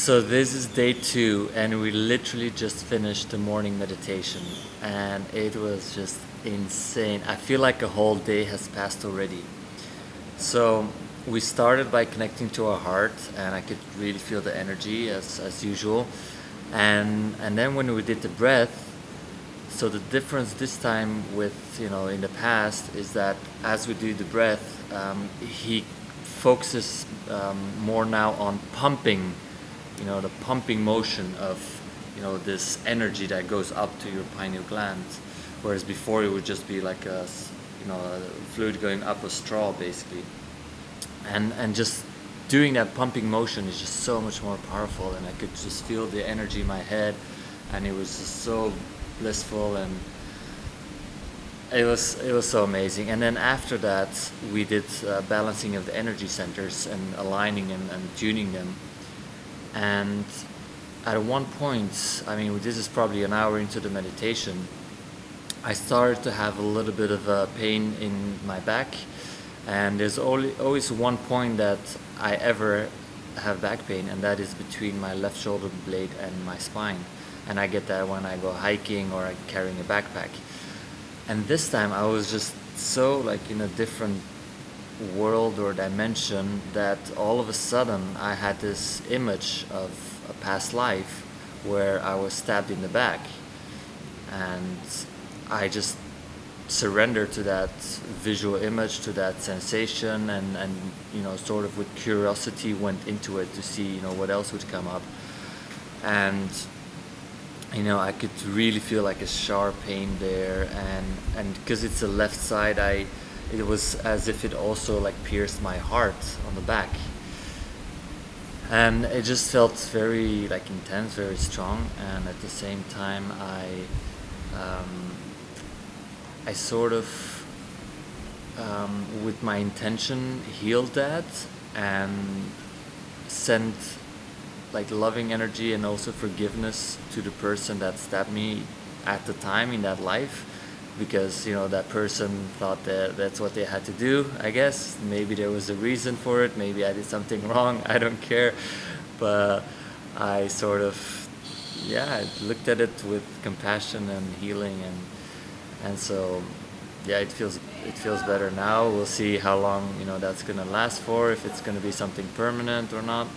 So this is day 2, and we literally just finished the morning meditation, and it was just insane. I feel like a whole day has passed already. So we started by connecting to our heart, and I could really feel the energy as usual. And then when we did the breath, so the difference this time with in the past is that as we do the breath, he focuses more now on pumping, the pumping motion of this energy that goes up to your pineal gland, whereas before it would just be like a fluid going up a straw basically, and just doing that pumping motion is just so much more powerful, and I could just feel the energy in my head, and it was just so blissful, and it was so amazing. And then after that we did balancing of the energy centers and aligning and tuning them. And at one point, I mean, this is probably an hour into the meditation, I started to have a little bit of a pain in my back. And there's always one point that I ever have back pain, and that is between my left shoulder blade and my spine. And I get that when I go hiking or I'm carrying a backpack. And this time I was just so like in a different world or dimension that all of a sudden I had this image of a past life where I was stabbed in the back, and I just surrendered to that visual image, to that sensation, and sort of with curiosity went into it to see what else would come up. And I could really feel like a sharp pain there, and because it's the left side, it was as if it also like pierced my heart on the back, and it just felt very like intense, very strong. And at the same time, I sort of with my intention healed that and sent like loving energy and also forgiveness to the person that stabbed me at the time in that life, because that person thought that that's what they had to do. I guess maybe there was a reason for it, maybe I did something wrong, I don't care. But I sort of I looked at it with compassion and healing, and so it feels better now. We'll see how long that's gonna last for, if it's gonna be something permanent or not.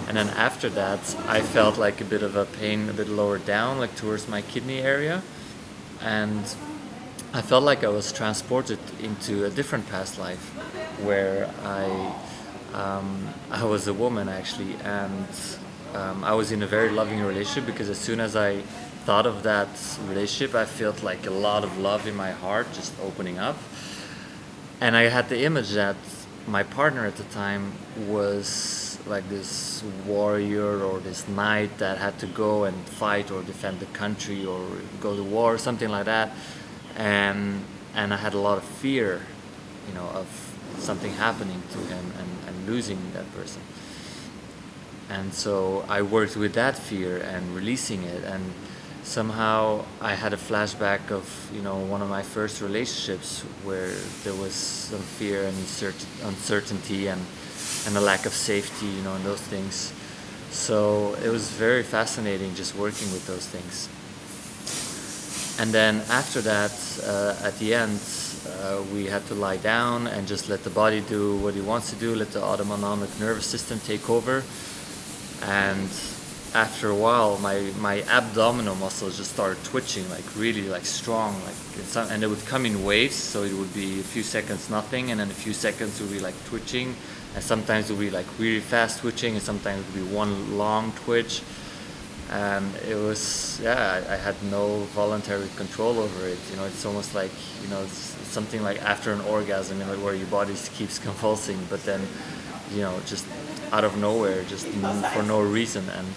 And then after that, I felt like a bit of a pain a bit lower down, like towards my kidney area, and I felt like I was transported into a different past life where I was a woman actually, and I was in a very loving relationship, because as soon as I thought of that relationship, I felt like a lot of love in my heart just opening up. And I had the image that my partner at the time was like this warrior or this knight that had to go and fight or defend the country or go to war, something like that. And I had a lot of fear, of something happening to him and losing that person. And so I worked with that fear and releasing it, and somehow I had a flashback of one of my first relationships where there was some fear and uncertainty and a lack of safety, and those things. So it was very fascinating just working with those things. And then after that, at the end, we had to lie down and just let the body do what it wants to do, let the autonomic nervous system take over. And after a while, my abdominal muscles just started twitching, like really like strong, and it would come in waves. So it would be a few seconds nothing, and then a few seconds would be like twitching, and sometimes it would be like really fast twitching, and sometimes it would be one long twitch. And it was I had no voluntary control over it. It's almost like it's something like after an orgasm, where your body keeps convulsing, but then just out of nowhere, just for no reason. And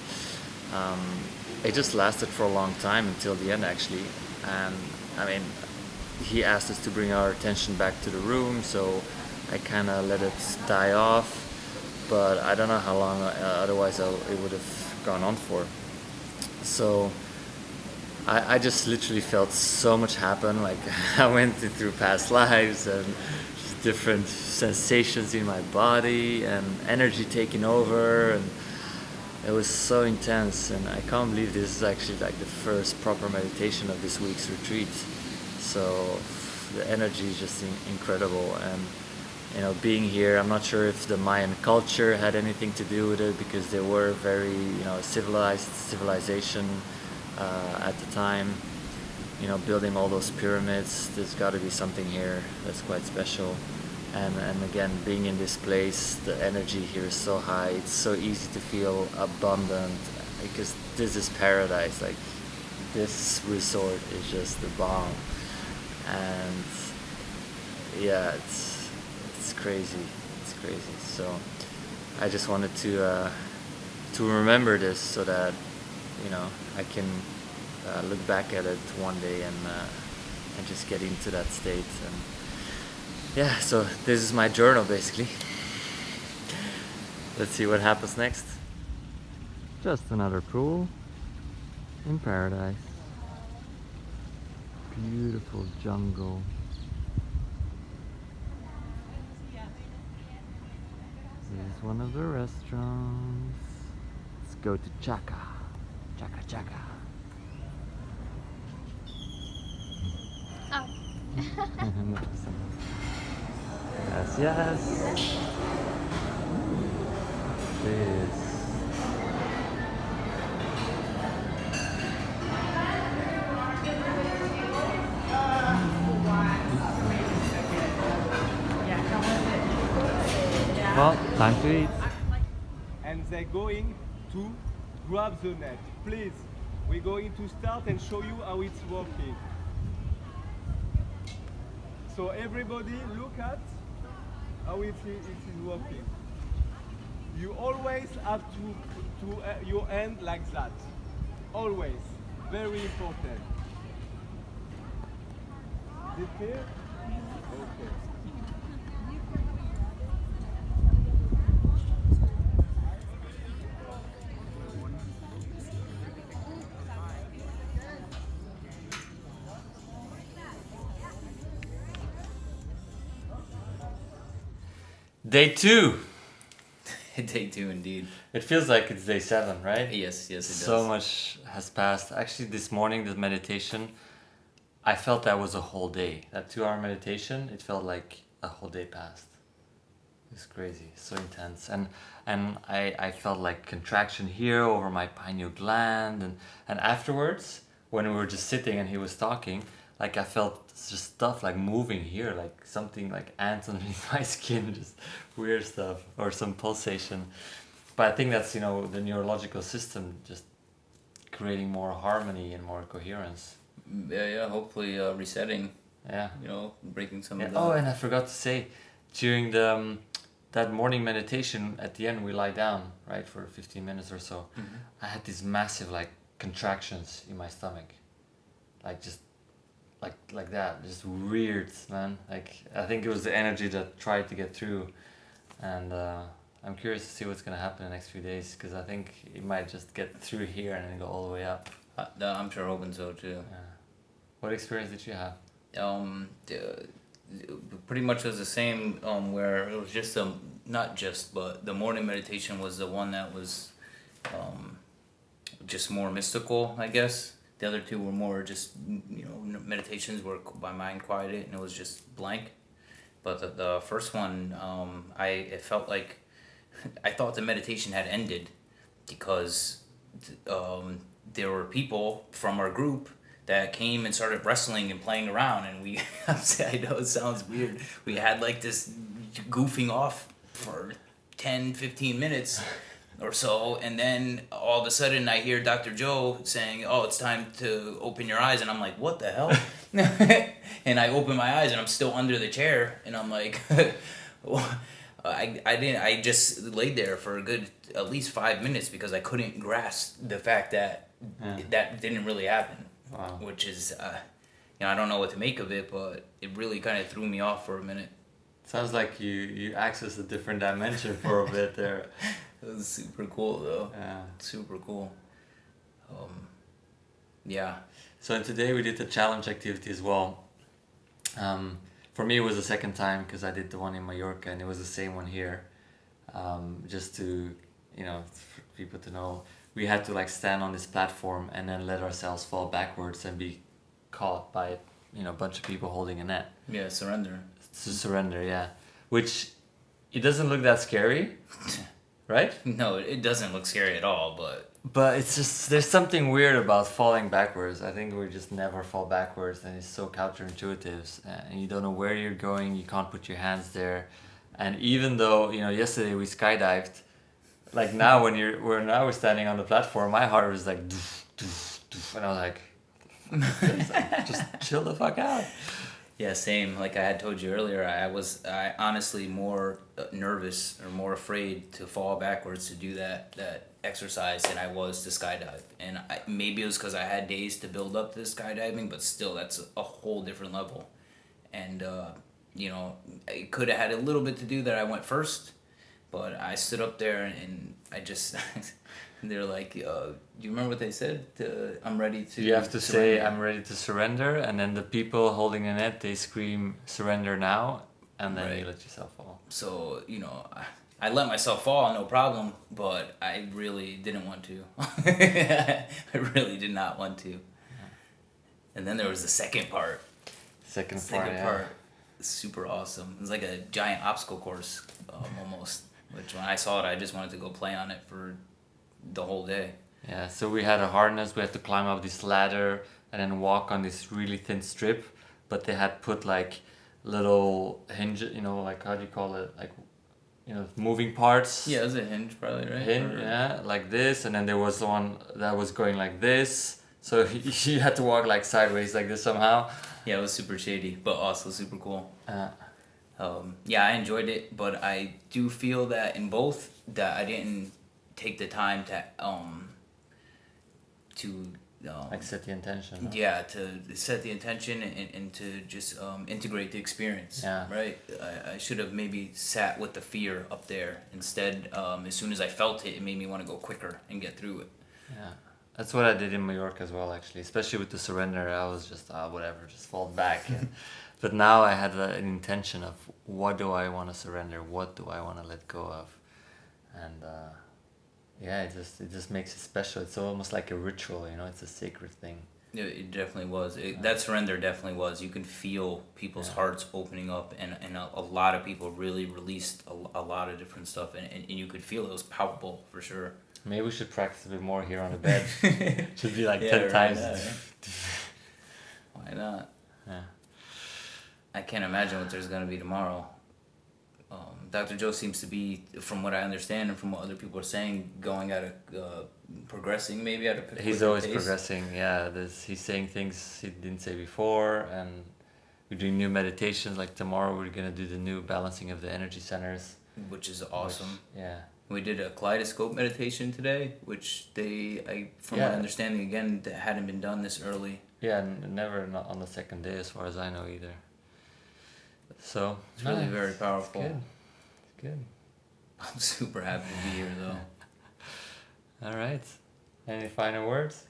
it just lasted for a long time until the end actually. And I mean, he asked us to bring our attention back to the room, so I kind of let it die off, but I don't know how long otherwise it would have gone on for. So I just literally felt so much happen. Like I went through past lives and just different sensations in my body and energy taking over, It was so intense, and I can't believe this is actually like the first proper meditation of this week's retreat. So the energy is just incredible, and being here, I'm not sure if the Mayan culture had anything to do with it because they were very civilized civilization at the time. Building all those pyramids. There's got to be something here that's quite special. And again, being in this place, the energy here is so high. It's so easy to feel abundant because this is paradise. Like, this resort is just the bomb. And yeah, it's crazy. It's crazy. So I just wanted to remember this so that I can look back at it one day and just get into that state. And yeah, so this is my journal basically. Let's see what happens next. Just another pool in paradise. Beautiful jungle. This is one of the restaurants. Let's go to Chaka. Chaka Chaka. Oh. Yes, yes. This. Well, time to eat. And they're going to grab the net. Please, we're going to start and show you how it's working. So everybody look at how it is working. You always have to your hand like that. Always. Very important. Is it clear? Okay. Day 2. Day 2 indeed. It feels like it's day 7, right? Yes, it does. So much has passed. Actually, this morning, the meditation, I felt that was a whole day. That 2-hour meditation, it felt like a whole day passed. It's crazy, so intense. And I felt like contraction here over my pineal gland. And afterwards, when we were just sitting and he was talking, like I felt just stuff like moving here, like something like ants underneath my skin, just weird stuff, or some pulsation. But I think that's, the neurological system just creating more harmony and more coherence. Yeah, hopefully resetting. Yeah. Breaking some Yeah. of the... Oh, and I forgot to say, during the that morning meditation, at the end we lie down, right, for 15 minutes or so. Mhm. I had these massive like contractions in my stomach, like just like that, just weird, man. Like I think it was the energy that tried to get through, and I'm curious to see what's gonna happen in the next few days because I think it might just get through here and then go all the way up. I'm sure hoping so too. Yeah. What experience did you have? Pretty much was the same. Where it was just but the morning meditation was the one that was, just more mystical, I guess. The other two were more just meditations where my mind quieted and it was just blank. But the first one, it felt like I thought the meditation had ended because there were people from our group that came and started wrestling and playing around, and we I know it sounds weird, we had like this goofing off for 10-15 minutes or so, and then all of a sudden I hear Dr. Joe saying, "Oh, it's time to open your eyes," and I'm like, "What the hell?" And I open my eyes and I'm still under the chair, and I'm like I just laid there for a good at least 5 minutes because I couldn't grasp the fact that that didn't really happen. Wow. Which is, I don't know what to make of it, but it really kind of threw me off for a minute. Sounds like you accessed a different dimension for a bit there. It was super cool though. Yeah. Super cool. Yeah. So today we did the challenge activity as well. For me it was the second time because I did the one in Mallorca and it was the same one here. Just to you know, for people to know, we had to like stand on this platform and then let ourselves fall backwards and be caught by, you know, a bunch of people holding a net Yeah, surrender. to surrender. Yeah, which it doesn't look that scary, right? No, it doesn't look scary at all, But it's just there's something weird about falling backwards. I think we just never fall backwards, and it's so counterintuitive. And you don't know where you're going. You can't put your hands there, and even though you know yesterday we skydived, like now when now we're standing on the platform, my heart was like, doof, doof, doof, and I was like, just chill the fuck out. yeah, same. Like I had told you earlier, I honestly more nervous or more afraid to fall backwards to do that exercise than I was to skydive. And maybe it was because I had days to build up to skydiving, but still, that's a whole different level. And you know, I could have had a little bit to do that I went first, but I stood up there and I just. They're like, do you remember what they said? I'm ready to. You have to surrender. say, "I'm ready to surrender," and then the people holding the net they scream, "Surrender now!" and then Right. you let yourself fall. So, you know, I let myself fall, no problem, but I really didn't want to. I really did not want to. And then there was the second part. Second Second yeah. part, super awesome. It was like a giant obstacle course, almost. Which when I saw it, I just wanted to go play on it for the whole day. Yeah, so we had a harness, we had to climb up this ladder and then walk on this really thin strip, but they had put like little hinge, you know, like how do you call it? Like, you know, moving parts. Yeah, it was a hinge probably, right? Hinge, yeah, like this, and then there was one that was going like this, so you had to walk like sideways like this somehow. Yeah, it was super shady, but also super cool. Uh, Yeah, I enjoyed it, but I do feel that in both that I didn't take the time to like set the intention. yeah, to set the intention and to just integrate the experience. Yeah. Right. I should have maybe sat with the fear up there instead. As soon as I felt it, it made me want to go quicker and get through it. Yeah, that's what I did in Mallorca as well. Actually, especially with the surrender, I was just whatever, just fall back. But now I had an intention of what do I want to surrender, what do I want to let go of, and yeah, it just makes it special. It's almost like a ritual, you know. It's a sacred thing. It definitely was. That surrender definitely was. You can feel people's hearts opening up, and a lot of people really released a lot of different stuff, and you could feel it was palpable for sure. Maybe we should practice a bit more here on the bed. Should be like Yeah, 10 right, times. yeah. Why not? Yeah. I can't imagine what there's gonna be tomorrow. Dr. Joe seems to be, from what I understand and from what other people are saying, going at a progressing maybe at a quicker He's always pace. progressing. Yeah, he's saying things he didn't say before, and we're doing new meditations. Like tomorrow, we're gonna do the new balancing of the energy centers. Which is awesome. Yeah. We did a kaleidoscope meditation today, which from Yeah. my understanding, again, that hadn't been done this early. Yeah, never not on the second day, as far as I know either. So It's really very powerful. Good. It's good. I'm super happy to be here, though. All right. Any final words?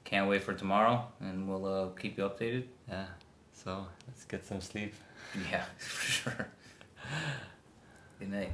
Can't wait for tomorrow, and we'll keep you updated. Yeah. So let's get some sleep. Yeah, for sure. Good night.